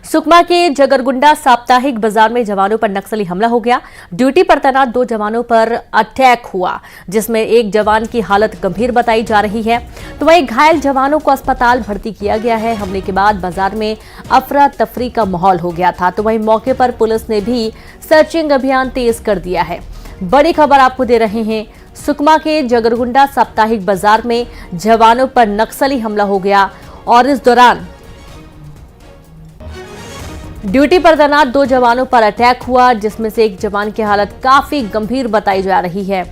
सुकमा के जगरगुंडा साप्ताहिक बाजार में जवानों पर नक्सली हमला हो गया। ड्यूटी पर तैनात 2 जवानों पर अटैक हुआ, जिसमें एक जवान की हालत गंभीर बताई जा रही है, तो वहीं घायल जवानों को अस्पताल भर्ती किया गया है। हमले के बाद बाजार में अफरा तफरी का माहौल हो गया था, तो वहीं मौके पर पुलिस ने भी सर्चिंग अभियान तेज कर दिया है। बड़ी खबर आपको दे रहे हैं, सुकमा के जगरगुंडा साप्ताहिक बाजार में जवानों पर नक्सली हमला हो गया और इस दौरान ड्यूटी पर तैनात 2 जवानों पर अटैक हुआ, जिसमें से एक जवान की हालत काफी गंभीर बताई जा रही है।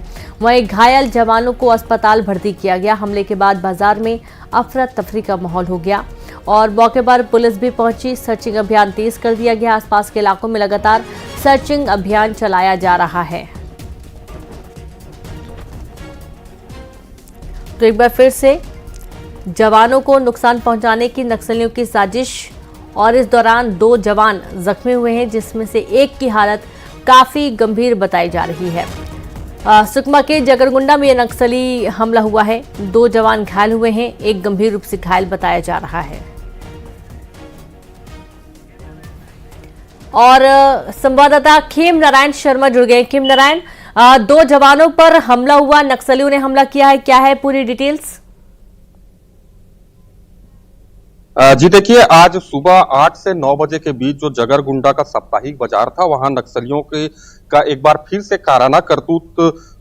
वहीं घायल जवानों को अस्पताल भर्ती किया गया। हमले के बाद बाजार में अफरा तफरी का माहौल हो गया और मौके पर पुलिस भी पहुंची। सर्चिंग अभियान तेज कर दिया गया। आसपास के इलाकों में लगातार सर्चिंग अभियान चलाया जा रहा है। तो एक बार फिर से जवानों को नुकसान पहुंचाने की नक्सलियों की साजिश, और इस दौरान 2 जवान जख्मी हुए हैं, जिसमें से एक की हालत काफी गंभीर बताई जा रही है। सुकमा के जगरगुंडा में यह नक्सली हमला हुआ है। 2 जवान घायल हुए हैं, एक गंभीर रूप से घायल बताया जा रहा है। और संवाददाता खेम नारायण शर्मा जुड़ गए। खेम नारायण, 2 जवानों पर हमला हुआ, नक्सलियों ने हमला किया है, क्या है पूरी डिटेल्स? जी देखिए, आज सुबह 8 से 9 बजे के बीच जो जगरगुंडा का साप्ताहिक बाजार था, वहां नक्सलियों का एक बार फिर से काराना करतूत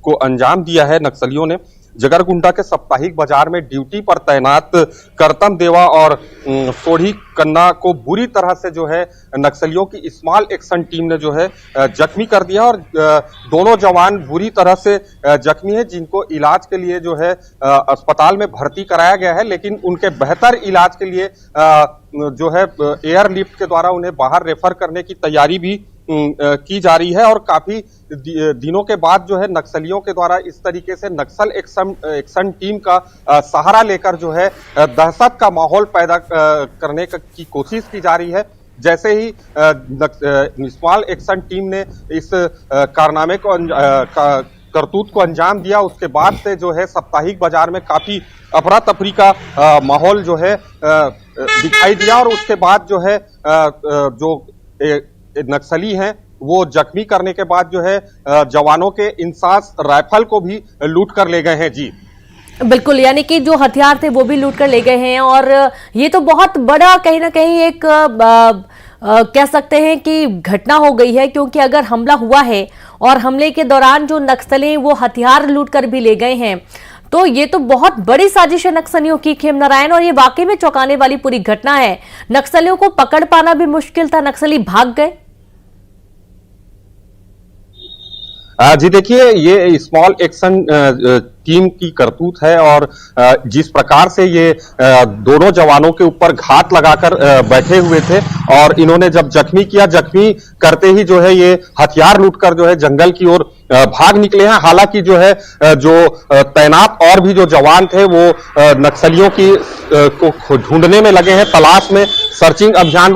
को अंजाम दिया है। नक्सलियों ने जगरगुंडा के साप्ताहिक बाजार में ड्यूटी पर तैनात करतम देवा और सोढ़ी कन्ना को बुरी तरह से जो है नक्सलियों की स्मॉल एक्शन टीम ने जो है जख्मी कर दिया और दोनों जवान बुरी तरह से जख्मी है, जिनको इलाज के लिए जो है अस्पताल में भर्ती कराया गया है। लेकिन उनके बेहतर इलाज के लिए जो है एयरलिफ्ट के द्वारा उन्हें बाहर रेफर करने की तैयारी भी की जा रही है। और काफी दिनों के बाद जो है नक्सलियों के द्वारा इस तरीके से नक्सल एक्शन टीम का सहारा लेकर जो है दहशत का माहौल पैदा करने की कोशिश की जा रही है। जैसे ही स्मॉल एक्शन टीम ने इस कारनामे को करतूत को अंजाम दिया, उसके बाद से जो है साप्ताहिक बाजार में काफी अफरा तफरी का माहौल जो है दिखाई दिया। और उसके बाद जो है जो नक्सली हैं वो जख्मी करने के बाद जो है जवानों के इंसास राइफल को भी लूट कर ले गए हैं। जी बिल्कुल, यानी कि जो हथियार थे वो भी लूट कर ले गए हैं। और ये तो बहुत बड़ा कहीं ना कहीं एक कह सकते हैं कि घटना हो गई है, क्योंकि अगर हमला हुआ है और हमले के दौरान जो नक्सली वो हथियार लूट कर भी ले गए हैं, तो ये तो बहुत बड़ी साजिश है नक्सलियों की, खेम नारायण। और ये वाकई में चौंकाने वाली पूरी घटना है। नक्सलियों को पकड़ पाना भी मुश्किल था, नक्सली भाग गए। जी देखिए, ये स्मॉल एक्शन टीम की करतूत है और जिस प्रकार से ये दोनों जवानों के ऊपर घात लगाकर बैठे हुए थे और इन्होंने जब जख्मी करते ही जो है ये हथियार लूटकर जो है जंगल की ओर भाग निकले हैं। हालांकि जो है जो तैनात और भी जो जवान थे वो नक्सलियों की को ढूंढने में लगे हैं, तलाश में। सर्चिंग अभियान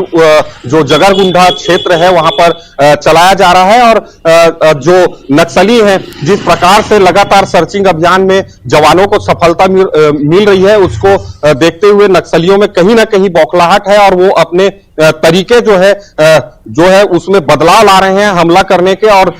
जो जगरगुंडा क्षेत्र है वहां पर चलाया जा रहा है और जो नक्सली हैं जिस प्रकार से लगातार सर्चिंग अभियान में जवानों को सफलता मिल रही है, उसको देखते हुए नक्सलियों में कहीं ना कहीं बौखलाहट है और वो अपने तरीके जो है उसमें बदलाव ला रहे हैं हमला करने के। और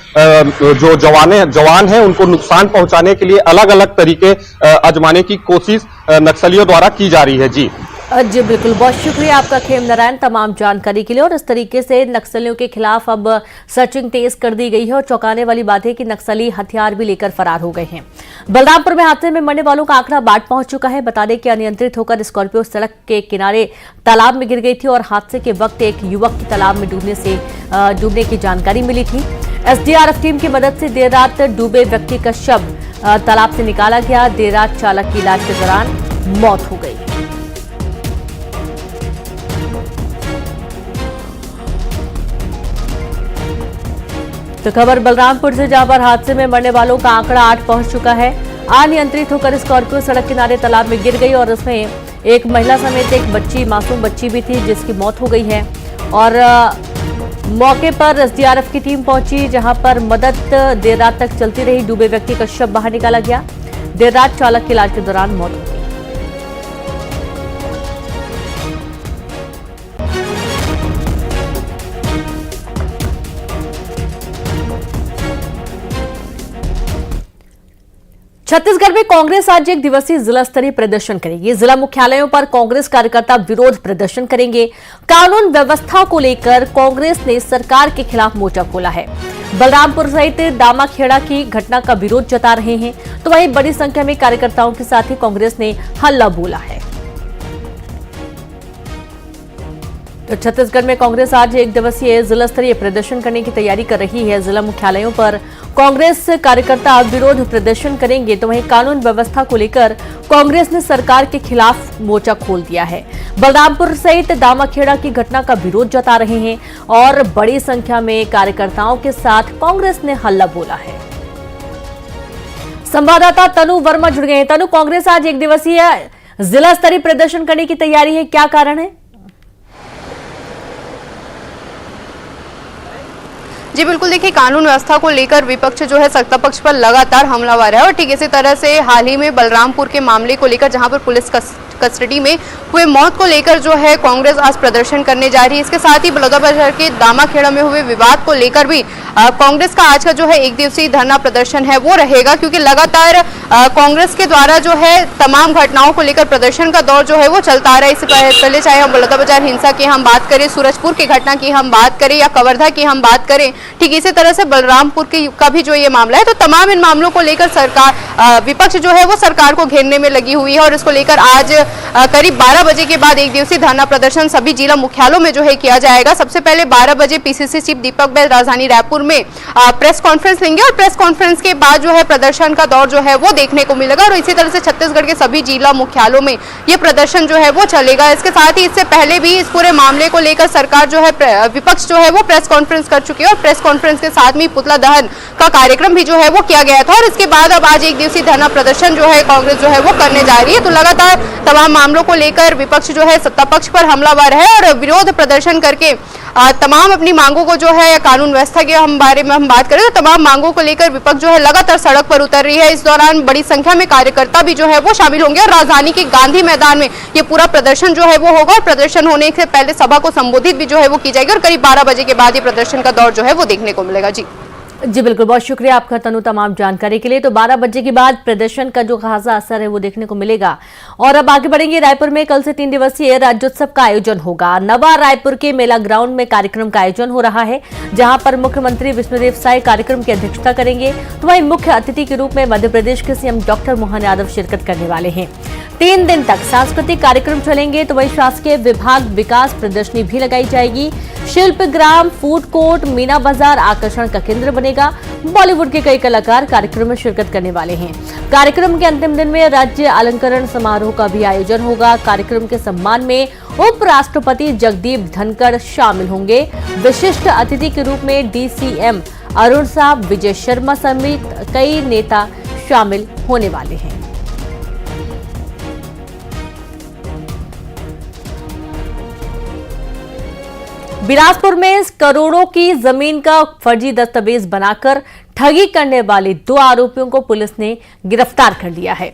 जो जवान हैं उनको नुकसान पहुंचाने के लिए अलग अलग तरीके आजमाने की कोशिश नक्सलियों द्वारा की जा रही है। जी बिल्कुल, बहुत शुक्रिया आपका खेम नारायण तमाम जानकारी के लिए। और इस तरीके से नक्सलियों के खिलाफ अब सर्चिंग तेज कर दी गई है और चौंकाने वाली बात है कि नक्सली हथियार भी लेकर फरार हो गए हैं। बलरामपुर में हादसे में मरने वालों का आंकड़ा 12 पहुंच चुका है। बता दें कि अनियंत्रित होकर स्कॉर्पियो सड़क के किनारे तालाब में गिर गई थी और हादसे के वक्त एक युवक की तालाब में डूबने की जानकारी मिली थी। एसडीआरएफ टीम की मदद से देर रात डूबे व्यक्ति का शव तालाब से निकाला गया। देर रात चालक की इलाज के दौरान मौत हो गई। तो खबर बलरामपुर से, जहां पर हादसे में मरने वालों का आंकड़ा 8 पहुंच चुका है। अनियंत्रित होकर स्कॉर्पियो सड़क किनारे तालाब में गिर गई और उसमें एक महिला समेत एक मासूम बच्ची भी थी, जिसकी मौत हो गई है। और मौके पर एसडीआरएफ की टीम पहुंची, जहां पर मदद देर रात तक चलती रही। डूबे व्यक्ति का शव बाहर निकाला गया। देर रात चालक की इलाज के दौरान मौत हो गई। छत्तीसगढ़ में कांग्रेस आज एक दिवसीय जिला स्तरीय प्रदर्शन करेगी। जिला मुख्यालयों पर कांग्रेस कार्यकर्ता विरोध प्रदर्शन करेंगे। कानून व्यवस्था को लेकर कांग्रेस ने सरकार के खिलाफ मोर्चा खोला है। बलरामपुर सहित दामाखेड़ा की घटना का विरोध जता रहे हैं, तो वहीं बड़ी संख्या में कार्यकर्ताओं के साथ ही कांग्रेस ने हल्ला बोला है। तो छत्तीसगढ़ में कांग्रेस आज एक दिवसीय जिला स्तरीय प्रदर्शन करने की तैयारी कर रही है। जिला मुख्यालयों पर कांग्रेस कार्यकर्ता विरोध प्रदर्शन करेंगे, तो वहीं कानून व्यवस्था को लेकर कांग्रेस ने सरकार के खिलाफ मोर्चा खोल दिया है। बलरामपुर सहित दामाखेड़ा की घटना का विरोध जता रहे हैं और बड़ी संख्या में कार्यकर्ताओं के साथ कांग्रेस ने हल्ला बोला है। संवाददाता तनु वर्मा जुड़ गए हैं। तनु, कांग्रेस आज एक दिवसीय जिला स्तरीय प्रदर्शन करने की तैयारी है, क्या कारण है? जी बिल्कुल, देखिए कानून व्यवस्था को लेकर विपक्ष जो है सत्ता पक्ष पर लगातार हमलावर है और ठीक इसी तरह से हाल ही में बलरामपुर के मामले को लेकर जहां पर पुलिस कस्टडी में हुए मौत को लेकर जो है कांग्रेस आज प्रदर्शन करने जा रही है। इसके साथ ही बलौदाबाजार के दामाखेड़ा में हुए विवाद को लेकर भी कांग्रेस का आज का जो है एक दिवसीय धरना प्रदर्शन है वो रहेगा, क्योंकि लगातार कांग्रेस के द्वारा जो है तमाम घटनाओं को लेकर प्रदर्शन का दौर जो है वो चलता आ रहा है। इससे पहले चाहे हम बलौदाबाजार हिंसा की हम बात करें, सूरजपुर की घटना की हम बात करें या कवर्धा की हम बात करें, ठीक इसी तरह से बलरामपुर का भी जो ये मामला है, तो तमाम इन मामलों को लेकर सरकार विपक्ष जो है वो सरकार को घेरने में लगी हुई है और इसको लेकर आज करीब 12 बजे के बाद एक दिवसीय धरना प्रदर्शन सभी जिला मुख्यालयों में जो है किया जाएगा। सबसे पहले 12 बजे पीसीसी चीफ दीपक बैद राजधानी रायपुर में प्रेस कॉन्फ्रेंस लेंगे और प्रेस कॉन्फ्रेंस के बाद जो है प्रदर्शन का दौर जो है वो देखने को मिलेगा और इसी तरह से छत्तीसगढ़ के सभी जिला मुख्यालयों में ये प्रदर्शन जो है वो चलेगा। इसके साथ ही इससे पहले भी इस पूरे मामले को लेकर सरकार जो है विपक्ष जो है वो प्रेस कॉन्फ्रेंस कर चुकी है और प्रेस कॉन्फ्रेंस के साथ में पुतला दहन का कार्यक्रम भी जो है वो किया गया था और इसके बाद अब आज एक दिवसीय धरना प्रदर्शन जो है कांग्रेस जो है वो करने जा रही है। तो लगातार तमाम मामलों को लेकर विपक्ष जो है सत्ता पक्ष पर हमलावर है और विरोध प्रदर्शन करके तमाम अपनी मांगों को जो है कानून व्यवस्था के बारे में हम बात करें तो तमाम मांगों को लेकर विपक्ष जो है लगातार सड़क पर उतर रही है। इस दौरान बड़ी संख्या में कार्यकर्ता भी जो है वो शामिल होंगे और राजधानी के गांधी मैदान में ये पूरा प्रदर्शन जो है वो होगा और प्रदर्शन होने से पहले सभा को संबोधित भी जो है वो की जाएगी और करीब 12 बजे के बाद ये प्रदर्शन का दौर जो है वो देखने को मिलेगा। जी बिल्कुल, बहुत शुक्रिया आपका तनु तमाम जानकारी के लिए। तो 12 बजे के बाद प्रदर्शन का जो खासा असर है वो देखने को मिलेगा। और अब आगे बढ़ेंगे। रायपुर में कल से 3 दिवसीय राज्योत्सव का आयोजन होगा। नवा रायपुर के मेला ग्राउंड में कार्यक्रम का आयोजन हो रहा है, जहां पर मुख्यमंत्री विष्णुदेव साय कार्यक्रम की अध्यक्षता करेंगे, तो वहीं मुख्य अतिथि के रूप में मध्य प्रदेश के सीएम डॉक्टर मोहन यादव शिरकत करने वाले हैं। 3 दिन तक सांस्कृतिक कार्यक्रम चलेंगे, तो वहीं शासकीय विभाग विकास प्रदर्शनी भी लगाई जाएगी। शिल्प ग्राम, फूड कोर्ट, मीना बाजार आकर्षण का केंद्र बनेगा। बॉलीवुड के कई कलाकार कार्यक्रम में शिरकत करने वाले हैं। कार्यक्रम के अंतिम दिन में राज्य अलंकरण समारोह का भी आयोजन होगा। कार्यक्रम के सम्मान में उपराष्ट्रपति जगदीप धनखड़ शामिल होंगे। विशिष्ट अतिथि के रूप में डीसीएम अरुण साहब, विजय शर्मा समेत कई नेता शामिल होने वाले हैं। बिलासपुर में करोड़ों की जमीन का फर्जी दस्तावेज बनाकर ठगी करने वाले 2 आरोपियों को पुलिस ने गिरफ्तार कर लिया है।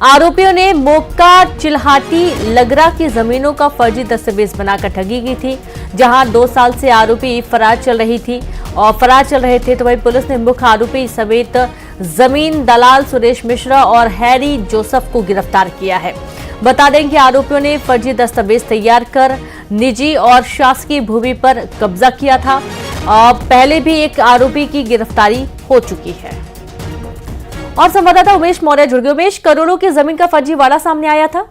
आरोपियों ने मोक्का, चिल्हाटी, लगरा की जमीनों का फर्जी दस्तावेज बनाकर ठगी की थी, जहां 2 साल से आरोपी फरार चल रहे थे। तो वहीं पुलिस ने मुख्य आरोपी समेत जमीन दलाल सुरेश मिश्रा और हैरी जोसेफ को गिरफ्तार किया है। बता दें कि आरोपियों ने फर्जी दस्तावेज तैयार कर निजी और शासकीय भूमि पर कब्जा किया था। पहले भी एक आरोपी की गिरफ्तारी हो चुकी है। और संवाददाता उमेश मौर्य जुड़ गए। उमेश, करोड़ों की जमीन का फर्जीवाड़ा सामने आया था।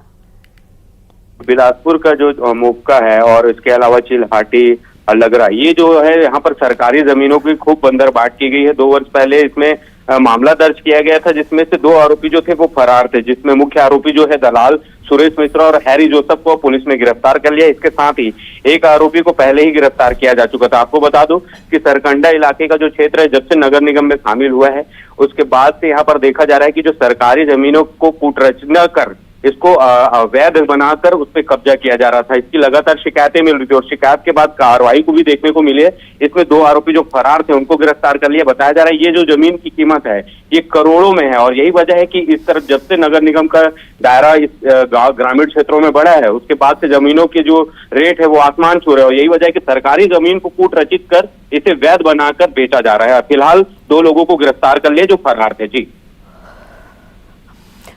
बिलासपुर का जो मोक्का है और इसके अलावा चिल्हाटी, लगरा, ये जो है यहाँ पर सरकारी जमीनों की खूब बंदरबाट की गई है। 2 वर्ष पहले इसमें मामला दर्ज किया गया था, जिसमें से 2 आरोपी जो थे वो फरार थे, जिसमें मुख्य आरोपी जो है दलाल सुरेश मिश्रा और हैरी जोसेफ को पुलिस ने गिरफ्तार कर लिया। इसके साथ ही एक आरोपी को पहले ही गिरफ्तार किया जा चुका था। आपको बता दूं कि सरकंडा इलाके का जो क्षेत्र है, जब से नगर निगम में शामिल हुआ है उसके बाद से यहाँ पर देखा जा रहा है कि जो सरकारी जमीनों को कूटरचना कर इसको अवैध बनाकर उस पर कब्जा किया जा रहा था। इसकी लगातार शिकायतें मिल रही थी और शिकायत के बाद कार्रवाई को भी देखने को मिली है। इसमें 2 आरोपी जो फरार थे उनको गिरफ्तार कर लिया। बताया जा रहा है ये जो जमीन की कीमत है ये करोड़ों में है और यही वजह है कि इस तरफ जब से नगर निगम का दायरा इस ग्रामीण क्षेत्रों में बढ़ा है उसके बाद से जमीनों के जो रेट है वो आसमान छू रहे हैं और यही वजह है कि सरकारी जमीन को कूट रचित कर इसे वैध बनाकर बेचा जा रहा है। फिलहाल 2 लोगों को गिरफ्तार कर लिया जो फरार थे। जी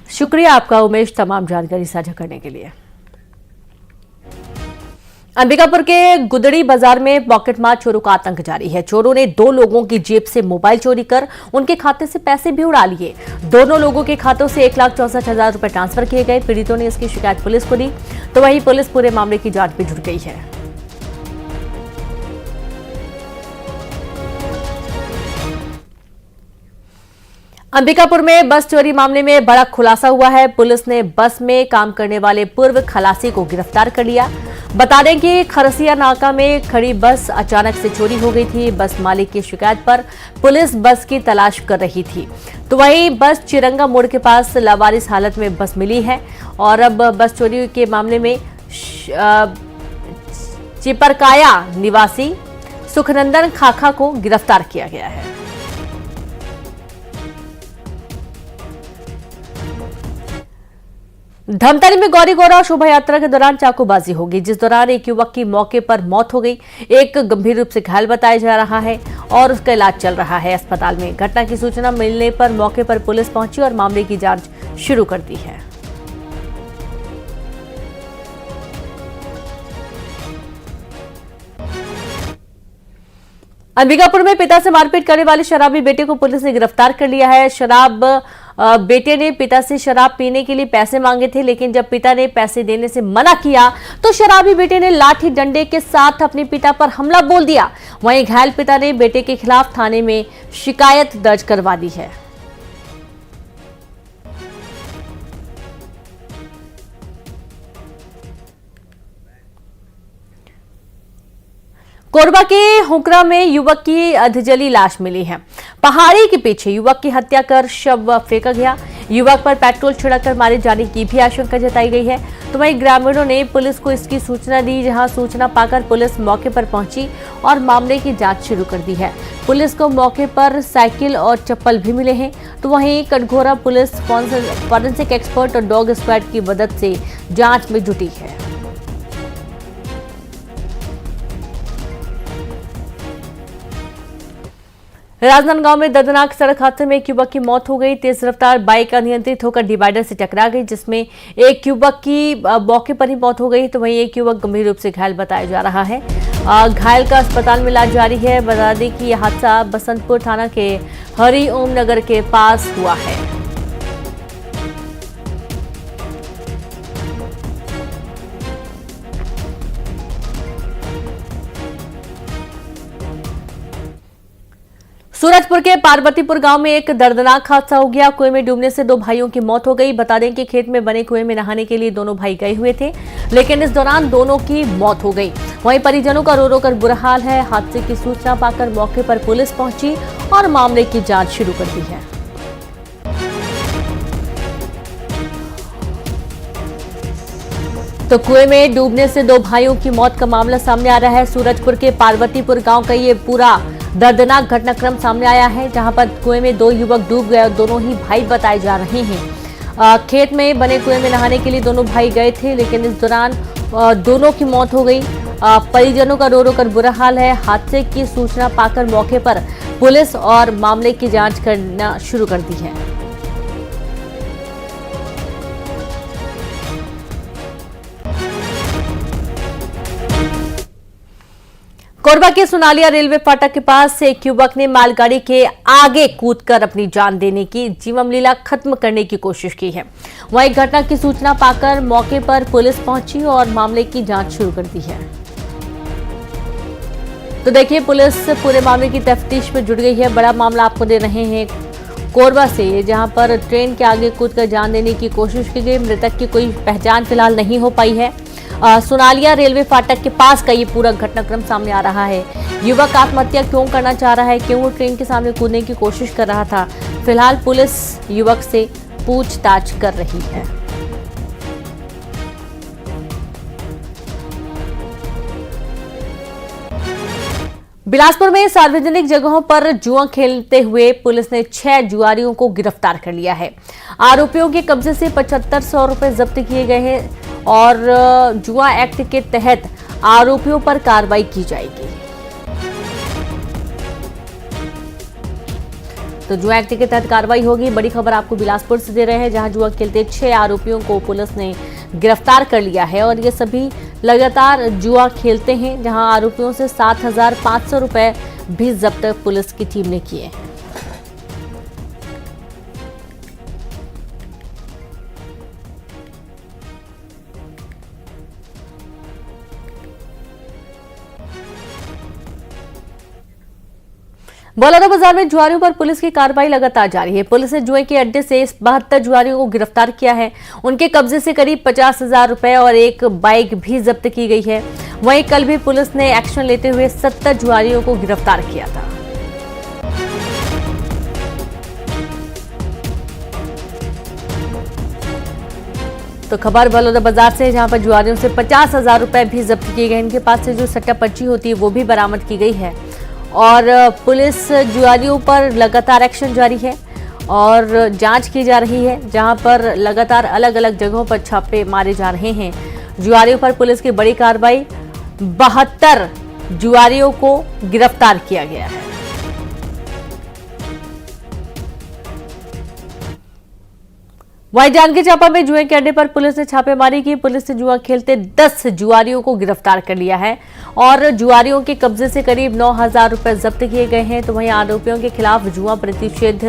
शुक्रिया आपका उमेश, तमाम जानकारी साझा करने के लिए। अंबिकापुर के गुदड़ी बाजार में पॉकेटमार चोरों का आतंक जारी है। चोरों ने 2 लोगों की जेब से मोबाइल चोरी कर उनके खाते से पैसे भी उड़ा लिए। दोनों लोगों के खातों से 1,64,000 रुपए ट्रांसफर किए गए। पीड़ितों ने इसकी शिकायत पुलिस को दी, तो वहीं पुलिस पूरे मामले की जांच में जुट गई है। अंबिकापुर में बस चोरी मामले में बड़ा खुलासा हुआ है। पुलिस ने बस में काम करने वाले पूर्व खलासी को गिरफ्तार कर लिया। बता दें कि खरसिया नाका में खड़ी बस अचानक से चोरी हो गई थी। बस मालिक की शिकायत पर पुलिस बस की तलाश कर रही थी, तो वहीं बस चिरंगा मोड़ के पास लावारिस हालत में बस मिली है और अब बस चोरी के मामले में चिपरकाया निवासी सुखनंदन खाखा को गिरफ्तार किया गया है। धमतरी में गौरी गौरा शोभा यात्रा के दौरान चाकूबाजी होगी, जिस दौरान एक युवक की मौके पर मौत हो गई। एक गंभीर रूप से घायल बताया जा रहा है और उसका इलाज चल रहा है अस्पताल में। घटना की सूचना मिलने पर मौके पर पुलिस पहुंची और मामले की जांच शुरू कर दी है। अंबिकापुर में पिता से मारपीट करने वाले शराबी बेटे को पुलिस ने गिरफ्तार कर लिया है। बेटे ने पिता से शराब पीने के लिए पैसे मांगे थे, लेकिन जब पिता ने पैसे देने से मना किया तो शराबी बेटे ने लाठी डंडे के साथ अपने पिता पर हमला बोल दिया। वहीं घायल पिता ने बेटे के खिलाफ थाने में शिकायत दर्ज करवा दी है। कोरबा के हुकरा में युवक की अधजली लाश मिली है। पहाड़ी के पीछे युवक की हत्या कर शव फेंका गया। युवक पर पेट्रोल छिड़ककर मारे जाने की भी आशंका जताई गई है। तो वहीं ग्रामीणों ने पुलिस को इसकी सूचना दी, जहां सूचना पाकर पुलिस मौके पर पहुंची और मामले की जांच शुरू कर दी है। पुलिस को मौके पर साइकिल और चप्पल भी मिले हैं। तो वहीं कटघोरा पुलिस फॉरेंसिक एक्सपर्ट और डॉग स्क्वाड की मदद से जांच में जुटी है। राजनांदगांव में दर्दनाक सड़क हादसे में एक युवक की मौत हो गई। तेज रफ्तार बाइक अनियंत्रित होकर डिवाइडर से टकरा गई, जिसमें एक युवक की मौके पर ही मौत हो गई। तो वहीं एक युवक गंभीर रूप से घायल बताया जा रहा है। घायल का अस्पताल में इलाज जारी है। बता दें कि यह हादसा बसंतपुर थाना के हरि ओम नगर के पास हुआ है। सूरजपुर के पार्वतीपुर गांव में एक दर्दनाक हादसा हो गया। कुएं में डूबने से 2 भाइयों की मौत हो गई। बता दें कि खेत में बने कुएं में नहाने के लिए दोनों भाई गए हुए थे, लेकिन इस दौरान दोनों की मौत हो गई। वहीं परिजनों का रो रो कर बुरा हाल है। हादसे की सूचना पाकर मौके पर पुलिस पहुंची और मामले की जांच शुरू कर दी है। तो कुएं में डूबने से 2 भाइयों की मौत का मामला सामने आ रहा है। सूरजपुर के पार्वतीपुर गांव का ये पूरा दर्दनाक घटनाक्रम सामने आया है, जहां पर कुएं में 2 युवक डूब गए और दोनों ही भाई बताए जा रहे हैं। खेत में बने कुएं में नहाने के लिए दोनों भाई गए थे, लेकिन इस दौरान दोनों की मौत हो गई। परिजनों का रो रो कर बुरा हाल है। हादसे की सूचना पाकर मौके पर पुलिस और मामले की जांच करना शुरू कर दी है। कोरबा के सुनालिया रेलवे फाटक के पास से एक युवक ने मालगाड़ी के आगे कूदकर अपनी जान देने की जीवन लीला खत्म करने की कोशिश की है। वहीं घटना की सूचना पाकर मौके पर पुलिस पहुंची और मामले की जांच शुरू कर दी है। तो देखिए, पुलिस पूरे मामले की तफ्तीश में जुट गई है। बड़ा मामला आपको दे रहे हैं कोरबा से, जहां पर ट्रेन के आगे कूदकर जान देने की कोशिश की गई। मृतक की कोई पहचान फिलहाल नहीं हो पाई है। सुनालिया रेलवे फाटक के पास का ये पूरा घटनाक्रम सामने आ रहा है। युवक आत्महत्या क्यों करना चाह रहा है, क्यों वो ट्रेन के सामने कूदने की कोशिश कर रहा था, फिलहाल पुलिस युवक से पूछताछ कर रही है। बिलासपुर में सार्वजनिक जगहों पर जुआ खेलते हुए पुलिस ने 6 जुआरियों को गिरफ्तार कर लिया है। आरोपियों के कब्जे से 7500 रुपए जब्त किए गए हैं और जुआ एक्ट के तहत आरोपियों पर कार्रवाई की जाएगी। तो जुआ एक्ट के तहत कार्रवाई होगी। बड़ी खबर आपको बिलासपुर से दे रहे हैं, जहां जुआ खेलते 6 आरोपियों को पुलिस ने गिरफ्तार कर लिया है और ये सभी लगातार जुआ खेलते हैं, जहां आरोपियों से 7,500 रुपए भी जब्त पुलिस की टीम ने किए हैं। बलौदाबाजार में जुआरियों पर पुलिस की कार्रवाई लगातार जारी है। पुलिस ने जुए के अड्डे से 72 जुआरियों को गिरफ्तार किया है। उनके कब्जे से करीब 50,000 रुपए और एक बाइक भी जब्त की गई है। वहीं कल भी पुलिस ने एक्शन लेते हुए 70 जुआरियों को गिरफ्तार किया था। तो खबर बलौदाबाजार से, जहां पर जुआरियों से 50,000 रुपए भी जब्त किए गए। इनके पास से जो सट्टा पर्ची होती है वो भी बरामद की गई है और पुलिस जुआरियों पर लगातार एक्शन जारी है और जांच की जा रही है, जहां पर लगातार अलग अलग जगहों पर छापे मारे जा रहे हैं। जुआरियों पर पुलिस की बड़ी कार्रवाई, 72 जुआरियों को गिरफ्तार किया गया है। वहीं जांजगीर चांपा में जुए के अड्डे पर पुलिस ने छापेमारी की। पुलिस ने जुआ खेलते 10 जुआरियों को गिरफ्तार कर लिया है और जुआरियों के कब्जे से करीब 9,000 रुपए जब्त किए गए हैं। तो वहीं आरोपियों के खिलाफ जुआ प्रतिषेध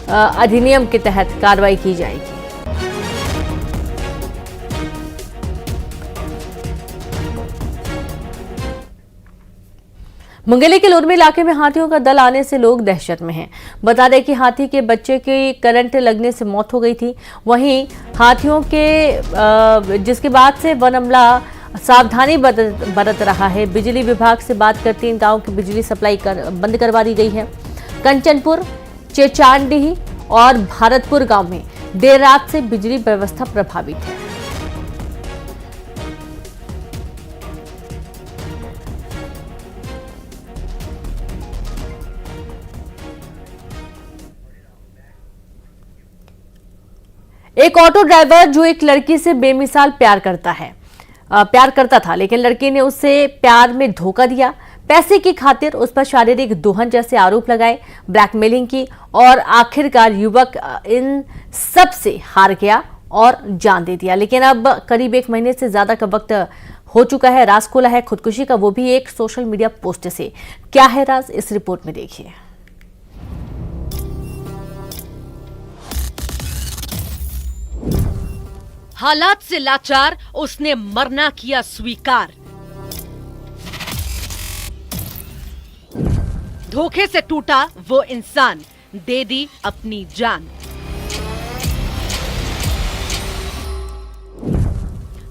अधिनियम के तहत कार्रवाई की जाएगी। मुंगेली के लोरमी इलाके में हाथियों का दल आने से लोग दहशत में हैं। बता दें कि हाथी के बच्चे की करंट लगने से मौत हो गई थी। वहीं हाथियों के जिसके बाद से वन अमला सावधानी बरत रहा है। बिजली विभाग से बात कर 3 गांव की बिजली सप्लाई बंद करवा दी गई है। कंचनपुर, चेचांडी और भारतपुर गांव में देर रात से बिजली व्यवस्था प्रभावित है। एक ऑटो ड्राइवर जो एक लड़की से बेमिसाल प्यार करता था, लेकिन लड़की ने उससे प्यार में धोखा दिया। पैसे की खातिर उस पर शारीरिक दोहन जैसे आरोप लगाए, ब्लैकमेलिंग की और आखिरकार युवक इन सब से हार गया और जान दे दिया। लेकिन अब करीब 1 महीने से ज्यादा का वक्त हो चुका है। राज खोला है खुदकुशी का, वो भी एक सोशल मीडिया पोस्ट से। क्या है राज, इस रिपोर्ट में देखिए। हालात से लाचार उसने मरना किया स्वीकार। धोखे से टूटा वो इंसान, दे दी अपनी जान।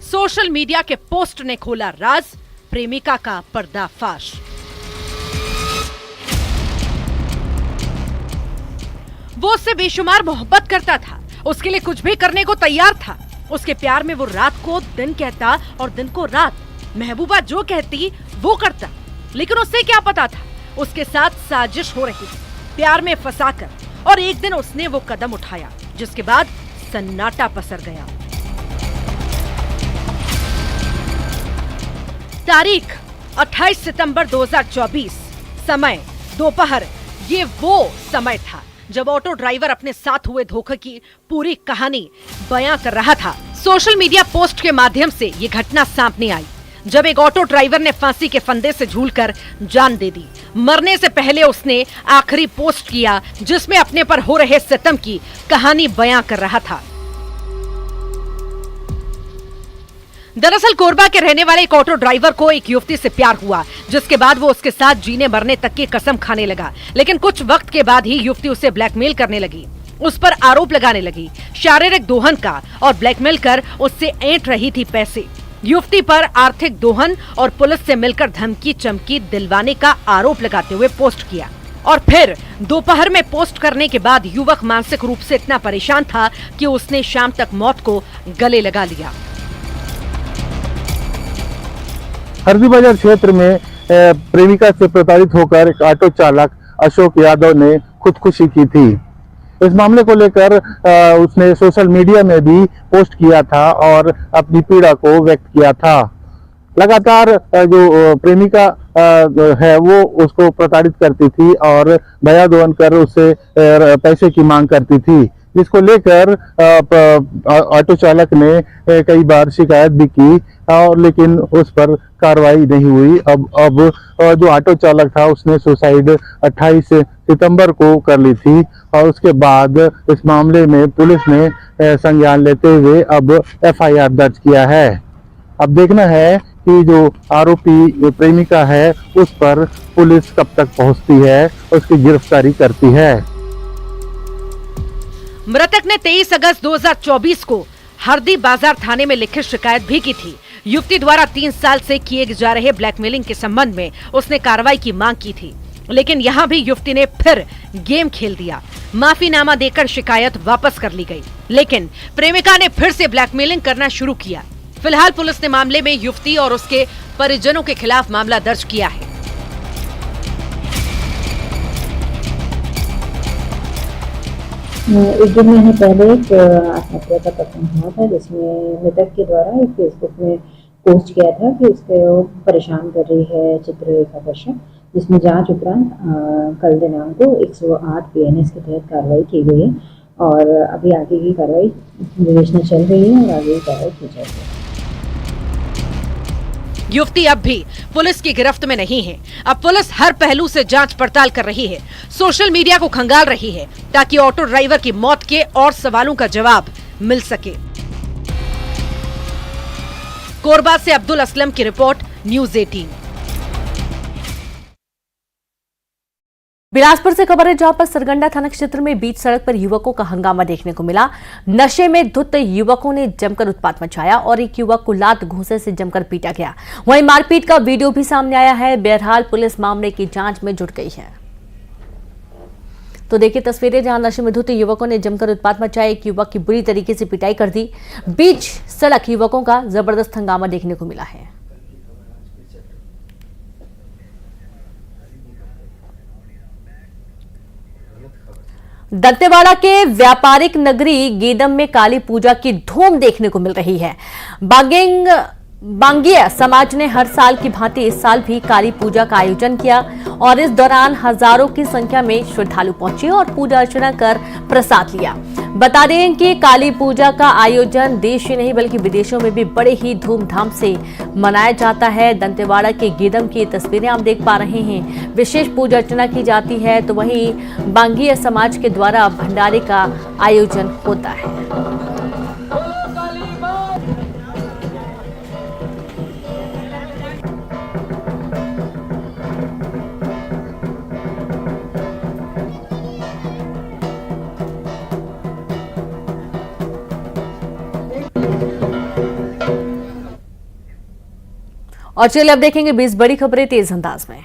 सोशल मीडिया के पोस्ट ने खोला राज, प्रेमिका का पर्दाफाश। वो उससे बेशुमार मोहब्बत करता था, उसके लिए कुछ भी करने को तैयार था। उसके प्यार में वो रात को दिन कहता और दिन को रात। महबूबा जो कहती वो करता, लेकिन उससे क्या पता था उसके साथ साजिश हो रही थी, प्यार में फंसाकर। और एक दिन उसने वो कदम उठाया जिसके बाद सन्नाटा पसर गया। तारीख 28 सितंबर 2024, समय दोपहर। ये वो समय था जब ऑटो ड्राइवर अपने साथ हुए धोखे की पूरी कहानी बयां कर रहा था। सोशल मीडिया पोस्ट के माध्यम से ये घटना सामने आई जब एक ऑटो ड्राइवर ने फांसी के फंदे से झूलकर जान दे दी। मरने से पहले उसने आखिरी पोस्ट किया जिसमें अपने पर हो रहे सितम की कहानी बयां कर रहा था। दरअसल कोरबा के रहने वाले एक ऑटो ड्राइवर को एक युवती से प्यार हुआ, जिसके बाद वो उसके साथ जीने मरने तक की कसम खाने लगा। लेकिन कुछ वक्त के बाद ही युवती उसे ब्लैकमेल करने लगी, उस पर आरोप लगाने लगी, शारीरिक दोहन का, और ब्लैकमेल कर उससे ऐंठ रही थी पैसे। युवती पर आर्थिक दोहन और पुलिस से मिलकर धमकी चमकी दिलवाने का आरोप लगाते हुए पोस्ट किया। और फिर दोपहर में पोस्ट करने के बाद युवक मानसिक रूप से इतना परेशान था कि उसने शाम तक मौत को गले लगा लिया। हरदी बाजार क्षेत्र में प्रेमिका से प्रताड़ित होकर एक ऑटो चालक अशोक यादव ने खुदकुशी की थी। इस मामले को लेकर उसने सोशल मीडिया में भी पोस्ट किया था और अपनी पीड़ा को व्यक्त किया था। लगातार जो प्रेमिका है वो उसको प्रताड़ित करती थी और भया दोहन कर उससे पैसे की मांग करती थी, जिसको लेकर ऑटो चालक ने कई बार शिकायत भी की और लेकिन उस पर कार्रवाई नहीं हुई। अब जो ऑटो चालक था उसने सुसाइड 28 सितंबर को कर ली थी और उसके बाद इस मामले में पुलिस ने संज्ञान लेते हुए अब एफआईआर दर्ज किया है। अब देखना है कि जो आरोपी प्रेमिका है उस पर पुलिस कब तक पहुंचती है, उसकी गिरफ्तारी करती है। मृतक ने 23 अगस्त 2024 को हरदी बाजार थाने में लिखित शिकायत भी की थी। युवती द्वारा 3 साल से किए जा रहे ब्लैकमेलिंग के संबंध में उसने कार्रवाई की मांग की थी, लेकिन यहाँ भी युवती ने फिर गेम खेल दिया। माफीनामा देकर शिकायत वापस कर ली गई, लेकिन प्रेमिका ने फिर से ब्लैकमेलिंग करना शुरू किया। फिलहाल पुलिस ने मामले में युवती और उसके परिजनों के खिलाफ मामला दर्ज किया है। एक 1 महीने पहले एक आत्महत्या का प्रकरण हुआ था, जिसमें मृतक के द्वारा एक फेसबुक में पोस्ट किया था कि उसको परेशान कर रही है चित्ररेखा कश्यप, जिसमें जांच उपरांत कल दिनांक को 108 PNS के तहत कार्रवाई की गई है और अभी आगे की कार्रवाई विवेचना चल रही है और आगे की कार्रवाई की जाएगी। युवती अब भी पुलिस की गिरफ्त में नहीं है। अब पुलिस हर पहलू से जांच पड़ताल कर रही है, सोशल मीडिया को खंगाल रही है ताकि ऑटो ड्राइवर की मौत के और सवालों का जवाब मिल सके। कोरबा से अब्दुल असलम की रिपोर्ट, न्यूज़ 18। बिलासपुर से खबर है जहां पर सरगंडा थाना क्षेत्र में बीच सड़क पर युवकों का हंगामा देखने को मिला। नशे में धुत युवकों ने जमकर उत्पात मचाया और एक युवक को लात घूंसे से जमकर पीटा गया। वहीं मारपीट का वीडियो भी सामने आया है। बहरहाल पुलिस मामले की जांच में जुट गई है। तो देखिए तस्वीरें जहां नशे में धुत युवकों ने जमकर उत्पात मचाया, एक युवक की बुरी तरीके से पिटाई कर दी। बीच सड़क युवकों का जबरदस्त हंगामा देखने को मिला है। दंतेवाड़ा के व्यापारिक नगरी गीदम में काली पूजा की धूम देखने को मिल रही है। बांगिया समाज ने हर साल की भांति इस साल भी काली पूजा का आयोजन किया और इस दौरान हजारों की संख्या में श्रद्धालु पहुंचे और पूजा अर्चना कर प्रसाद लिया। बता दें कि काली पूजा का आयोजन देश ही नहीं बल्कि विदेशों में भी बड़े ही धूमधाम से मनाया जाता है। दंतेवाड़ा के गीदम की तस्वीरें आप देख पा रहे हैं। विशेष पूजा अर्चना की जाती है, तो वहीं बांगिया समाज के द्वारा भंडारे का आयोजन होता है। और चलिए अब देखेंगे 20 बड़ी खबरें तेज अंदाज में।